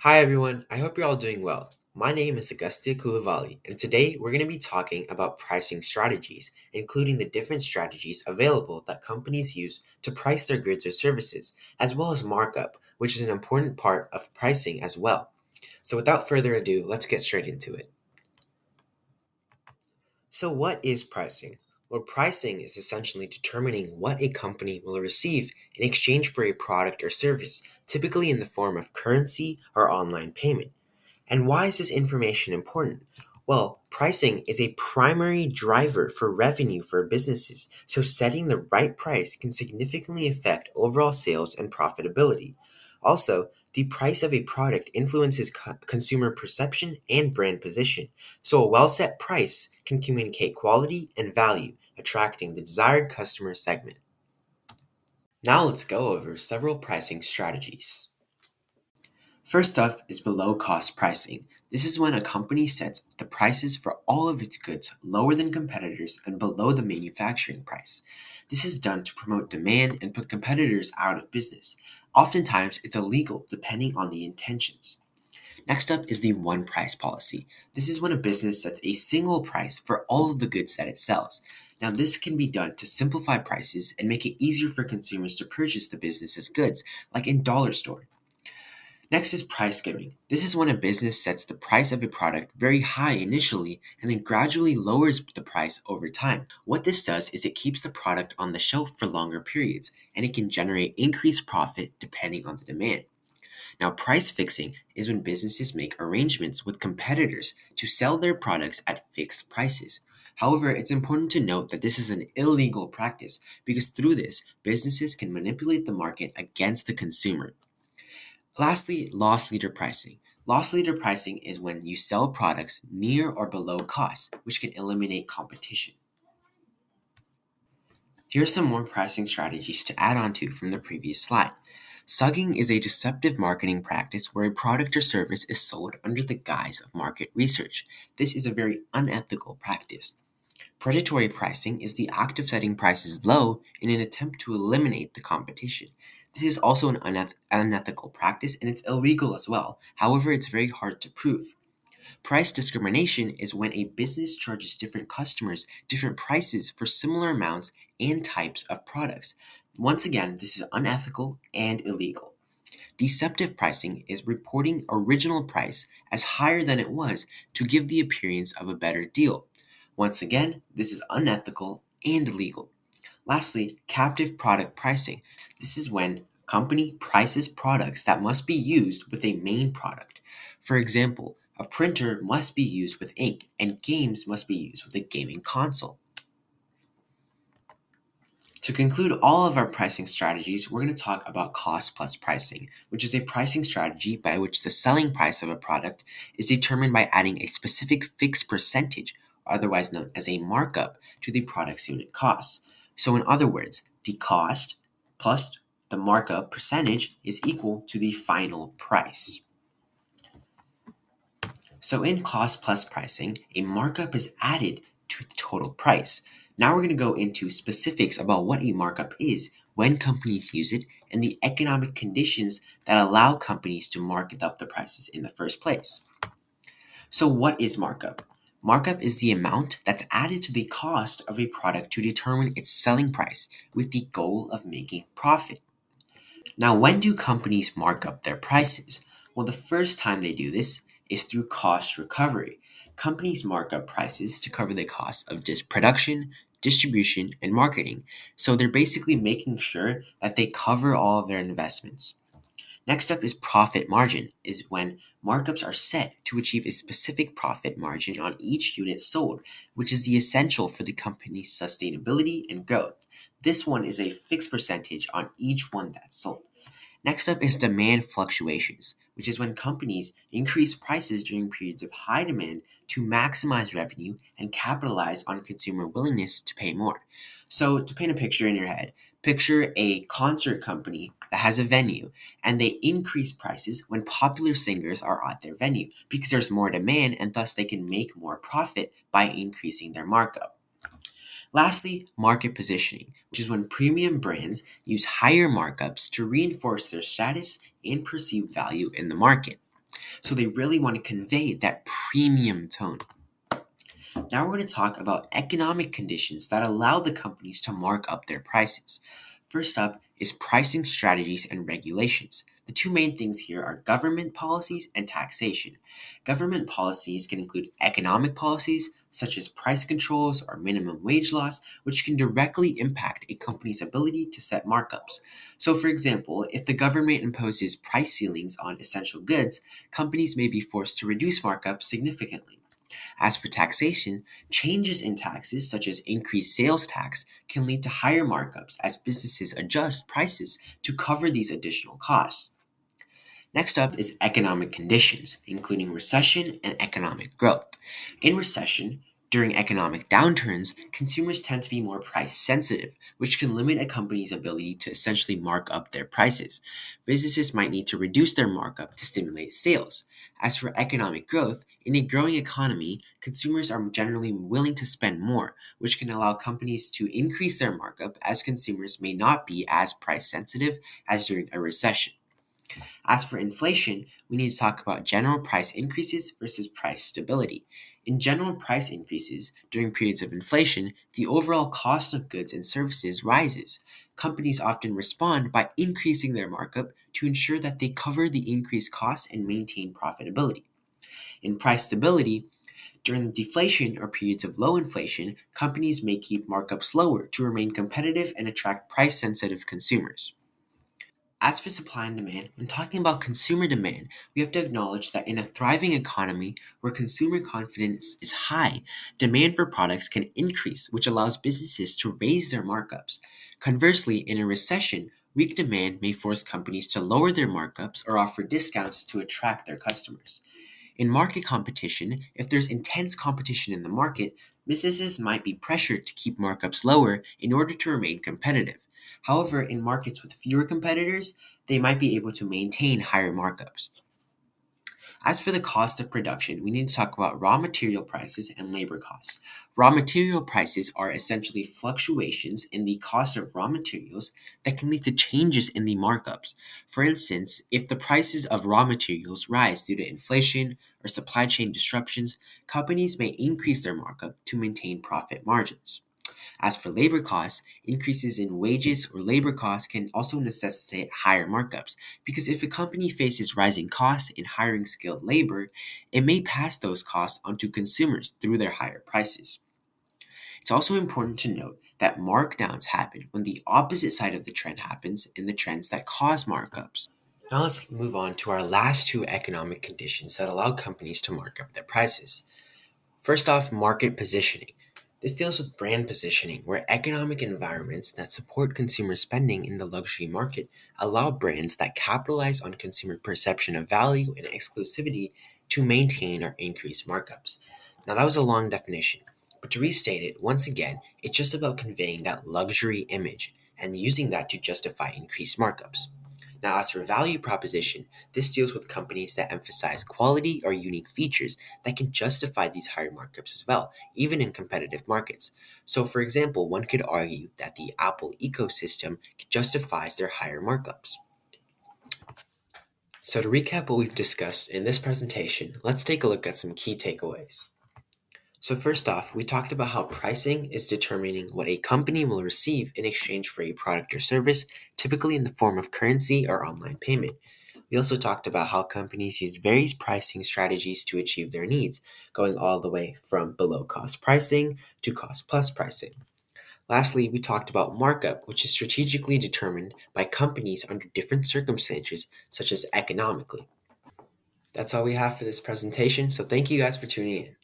Hi everyone, I hope you're all doing well. My name is Agustia Kulavali, and today we're going to be talking about pricing strategies, including the different strategies available that companies use to price their goods or services, as well as markup, which is an important part of pricing as well. So without further ado, let's get straight into it. So, what is pricing? Well, pricing is essentially determining what a company will receive in exchange for a product or service, typically in the form of currency or online payment. And why is this information important? Well, pricing is a primary driver for revenue for businesses, so setting the right price can significantly affect overall sales and profitability. Also, the price of a product influences consumer perception and brand position, so a well set price can communicate quality and value, attracting the desired customer segment. Now let's go over several pricing strategies. First up is below cost pricing. This is when a company sets the prices for all of its goods lower than competitors and below the manufacturing price. This is done to promote demand and put competitors out of business. Oftentimes, it's illegal depending on the intentions. Next up is the one price policy. This is when a business sets a single price for all of the goods that it sells. Now, this can be done to simplify prices and make it easier for consumers to purchase the business's goods, like in dollar store. Next is price skimming. This is when a business sets the price of a product very high initially and then gradually lowers the price over time. What this does is it keeps the product on the shelf for longer periods, and it can generate increased profit depending on the demand. Now, price fixing is when businesses make arrangements with competitors to sell their products at fixed prices. However, it's important to note that this is an illegal practice because through this, businesses can manipulate the market against the consumer. Lastly, loss leader pricing. Loss leader pricing is when you sell products near or below cost, which can eliminate competition. Here are some more pricing strategies to add on to from the previous slide. Sugging is a deceptive marketing practice where a product or service is sold under the guise of market research. This is a very unethical practice. Predatory pricing is the act of setting prices low in an attempt to eliminate the competition. This is also an unethical practice and it's illegal as well. However, it's very hard to prove. Price discrimination is when a business charges different customers different prices for similar amounts and types of products. Once again, this is unethical and illegal. Deceptive pricing is reporting original price as higher than it was to give the appearance of a better deal. Once again, this is unethical and illegal. Lastly, captive product pricing. This is when a company prices products that must be used with a main product. For example, a printer must be used with ink and games must be used with a gaming console. To conclude all of our pricing strategies, we're going to talk about cost plus pricing, which is a pricing strategy by which the selling price of a product is determined by adding a specific fixed percentage, otherwise known as a markup, to the product's unit cost. So in other words, the cost plus the markup percentage is equal to the final price. So in cost plus pricing, a markup is added to the total price. Now we're going to go into specifics about what a markup is, when companies use it, and the economic conditions that allow companies to market up the prices in the first place. So what is markup? Markup is the amount that's added to the cost of a product to determine its selling price with the goal of making profit. Now, when do companies mark up their prices? Well, the first time they do this is through cost recovery. Companies mark up prices to cover the cost of production, distribution, and marketing. So they're basically making sure that they cover all of their investments. Next up is profit margin, is when markups are set to achieve a specific profit margin on each unit sold, which is the essential for the company's sustainability and growth. This one is a fixed percentage on each one that's sold. Next up is demand fluctuations, which is when companies increase prices during periods of high demand to maximize revenue and capitalize on consumer willingness to pay more. So, to paint a picture in your head, picture a concert company that has a venue and they increase prices when popular singers are at their venue because there's more demand and thus they can make more profit by increasing their markup. Lastly, market positioning, which is when premium brands use higher markups to reinforce their status and perceived value in the market. So they really want to convey that premium tone. Now we're going to talk about economic conditions that allow the companies to mark up their prices. First up is pricing strategies and regulations. The two main things here are government policies and taxation. Government policies can include economic policies, such as price controls or minimum wage laws, which can directly impact a company's ability to set markups. So, for example, if the government imposes price ceilings on essential goods, companies may be forced to reduce markups significantly. As for taxation, changes in taxes, such as increased sales tax, can lead to higher markups as businesses adjust prices to cover these additional costs. Next up is economic conditions, including recession and economic growth. In recession, during economic downturns, consumers tend to be more price sensitive, which can limit a company's ability to essentially mark up their prices. Businesses might need to reduce their markup to stimulate sales. As for economic growth, in a growing economy, consumers are generally willing to spend more, which can allow companies to increase their markup as consumers may not be as price sensitive as during a recession. As for inflation, we need to talk about general price increases versus price stability. In general price increases, during periods of inflation, the overall cost of goods and services rises. Companies often respond by increasing their markup to ensure that they cover the increased costs and maintain profitability. In price stability, during deflation or periods of low inflation, companies may keep markups lower to remain competitive and attract price sensitive consumers. As for supply and demand, when talking about consumer demand, we have to acknowledge that in a thriving economy where consumer confidence is high, demand for products can increase, which allows businesses to raise their markups. Conversely, in a recession, weak demand may force companies to lower their markups or offer discounts to attract their customers. In market competition, if there's intense competition in the market, businesses might be pressured to keep markups lower in order to remain competitive. However, in markets with fewer competitors, they might be able to maintain higher markups. As for the cost of production, we need to talk about raw material prices and labor costs. Raw material prices are essentially fluctuations in the cost of raw materials that can lead to changes in the markups. For instance, if the prices of raw materials rise due to inflation or supply chain disruptions, companies may increase their markup to maintain profit margins. As for labor costs, increases in wages or labor costs can also necessitate higher markups, because if a company faces rising costs in hiring skilled labor, it may pass those costs onto consumers through their higher prices. It's also important to note that markdowns happen when the opposite side of the trend happens in the trends that cause markups. Now let's move on to our last two economic conditions that allow companies to mark up their prices. First off, market positioning. This deals with brand positioning, where economic environments that support consumer spending in the luxury market allow brands that capitalize on consumer perception of value and exclusivity to maintain or increase markups. Now, that was a long definition, but to restate it, once again, it's just about conveying that luxury image and using that to justify increased markups. Now, as for value proposition, this deals with companies that emphasize quality or unique features that can justify these higher markups as well, even in competitive markets. So, for example, one could argue that the Apple ecosystem justifies their higher markups. So, to recap what we've discussed in this presentation, let's take a look at some key takeaways. So first off, we talked about how pricing is determining what a company will receive in exchange for a product or service, typically in the form of currency or online payment. We also talked about how companies use various pricing strategies to achieve their needs, going all the way from below cost pricing to cost plus pricing. Lastly, we talked about markup, which is strategically determined by companies under different circumstances, such as economically. That's all we have for this presentation, so thank you guys for tuning in.